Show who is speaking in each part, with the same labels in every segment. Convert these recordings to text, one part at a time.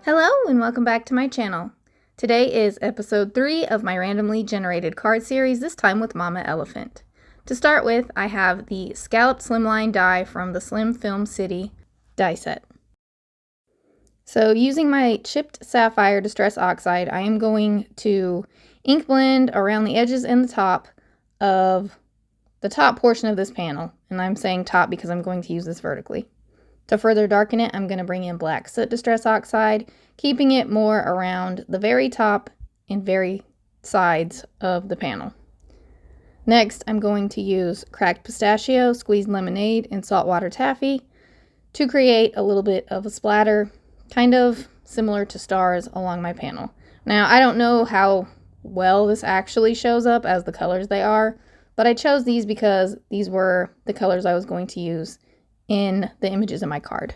Speaker 1: Hello and welcome back to my channel. Today is episode 3 of my randomly generated card series, this time with Mama Elephant. To start with, I have the Scalloped Slimline die from the Slim Film City die set. So using my chipped sapphire Distress Oxide, I am going to ink blend around the edges and the top of the top portion of this panel. And I'm saying top because I'm going to use this vertically. To further darken it, I'm going to bring in Black Soot Distress Oxide, keeping it more around the very top and very sides of the panel. Next, I'm going to use Cracked Pistachio, Squeezed Lemonade, and Saltwater Taffy to create a little bit of a splatter, kind of similar to stars along my panel. Now, I don't know how well this actually shows up as the colors they are, but I chose these because these were the colors I was going to use in the images in my card.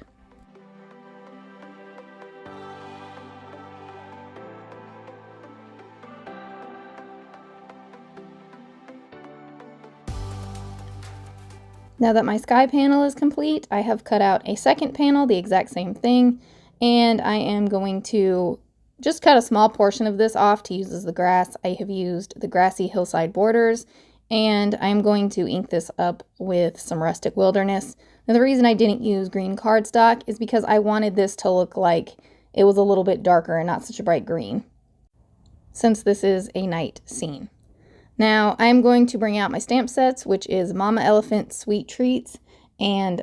Speaker 1: Now that my sky panel is complete, I have cut out a second panel, the exact same thing, and I am going to just cut a small portion of this off to use as the grass. I have used the Grassy Hillside Borders, and I'm going to ink this up with some Rustic Wilderness. Now, the reason I didn't use green cardstock is because I wanted this to look like it was a little bit darker and not such a bright green, since this is a night scene. Now, I'm going to bring out my stamp sets, which is Mama Elephant Sweet Treats and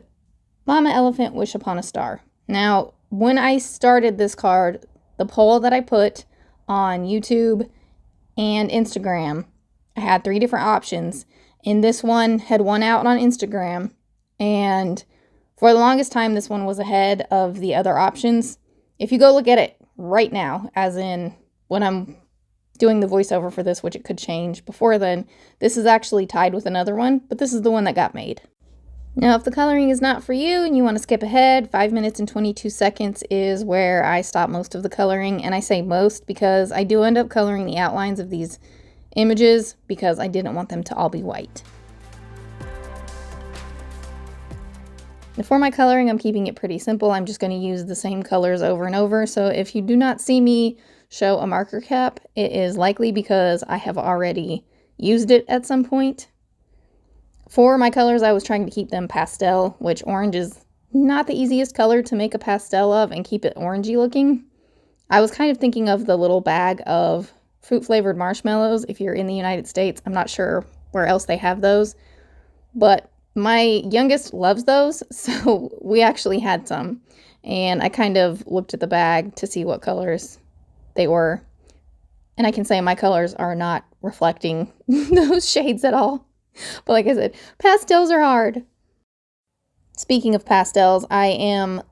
Speaker 1: Mama Elephant Wish Upon a Star. Now, when I started this card, the poll that I put on YouTube and Instagram, I had 3 different options, and this one had won out on Instagram, and for the longest time, this one was ahead of the other options. If you go look at it right now, as in when I'm doing the voiceover for this, which it could change before then, this is actually tied with another one, but this is the one that got made. Now, if the coloring is not for you and you want to skip ahead, 5 minutes and 22 seconds is where I stop most of the coloring, and I say most because I do end up coloring the outlines of these images because I didn't want them to all be white. And for my coloring, I'm keeping it pretty simple. I'm just going to use the same colors over and over. So if you do not see me show a marker cap, it is likely because I have already used it at some point. For my colors, I was trying to keep them pastel, which orange is not the easiest color to make a pastel of and keep it orangey looking. I was kind of thinking of the little bag of fruit-flavored marshmallows if you're in the United States. I'm not sure where else they have those, but my youngest loves those, so we actually had some, and I kind of looked at the bag to see what colors they were, and I can say my colors are not reflecting those shades at all. But like I said, pastels are hard. Speaking of pastels, I am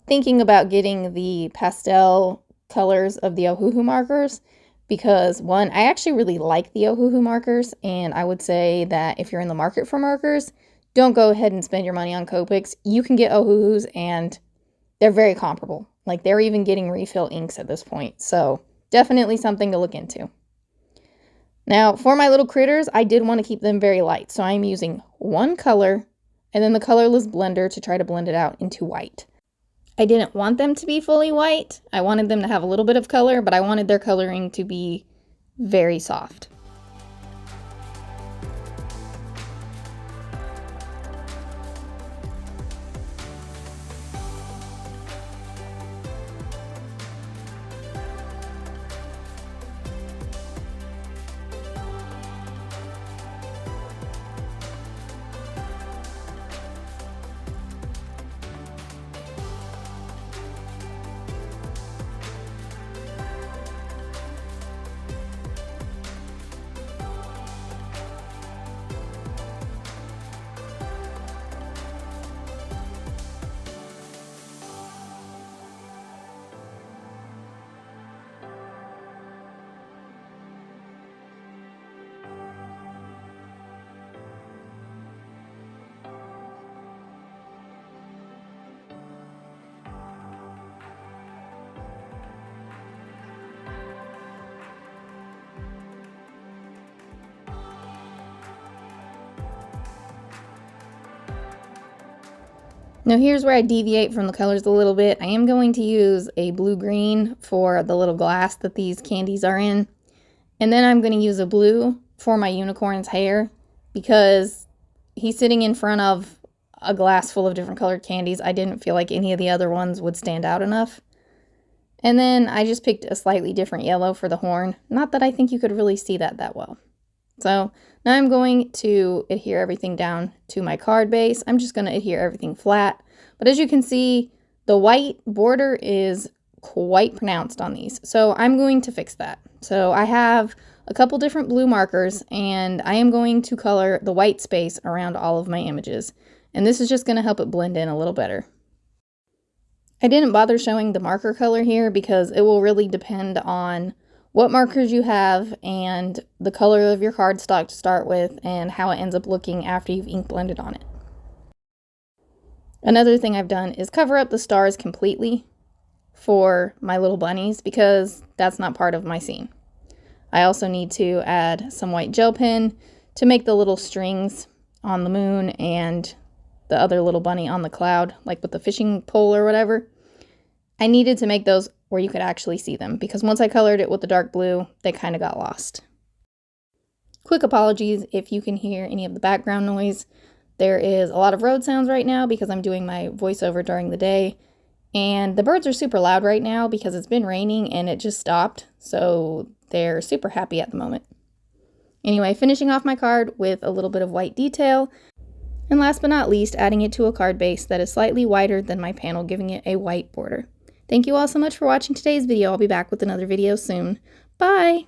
Speaker 1: thinking about getting the pastel colors of the Ohuhu markers because, one, I actually really like the Ohuhu markers, and I would say that if you're in the market for markers, don't go ahead and spend your money on Copics. You can get Ohuhus, and they're very comparable. Like, they're even getting refill inks at this point, so definitely something to look into. Now, for my little critters, I did want to keep them very light, so I'm using one color and then the colorless blender to try to blend it out into white. I didn't want them to be fully white. I wanted them to have a little bit of color, but I wanted their coloring to be very soft. Now here's where I deviate from the colors a little bit. I am going to use a blue-green for the little glass that these candies are in. And then I'm going to use a blue for my unicorn's hair because he's sitting in front of a glass full of different colored candies. I didn't feel like any of the other ones would stand out enough. And then I just picked a slightly different yellow for the horn. Not that I think you could really see that well. So now I'm going to adhere everything down to my card base. I'm just going to adhere everything flat. But as you can see, the white border is quite pronounced on these. So I'm going to fix that. So I have a couple different blue markers and I am going to color the white space around all of my images. And this is just going to help it blend in a little better. I didn't bother showing the marker color here because it will really depend on what markers you have and the color of your cardstock to start with and how it ends up looking after you've ink blended on it. Another thing I've done is cover up the stars completely for my little bunnies because that's not part of my scene. I also need to add some white gel pen to make the little strings on the moon and the other little bunny on the cloud, like with the fishing pole or whatever. I needed to make those where you could actually see them because once I colored it with the dark blue, they kind of got lost. Quick apologies if you can hear any of the background noise. There is a lot of road sounds right now because I'm doing my voiceover during the day. And the birds are super loud right now because it's been raining and it just stopped. So they're super happy at the moment. Anyway, finishing off my card with a little bit of white detail. And last but not least, adding it to a card base that is slightly wider than my panel, giving it a white border. Thank you all so much for watching today's video. I'll be back with another video soon. Bye!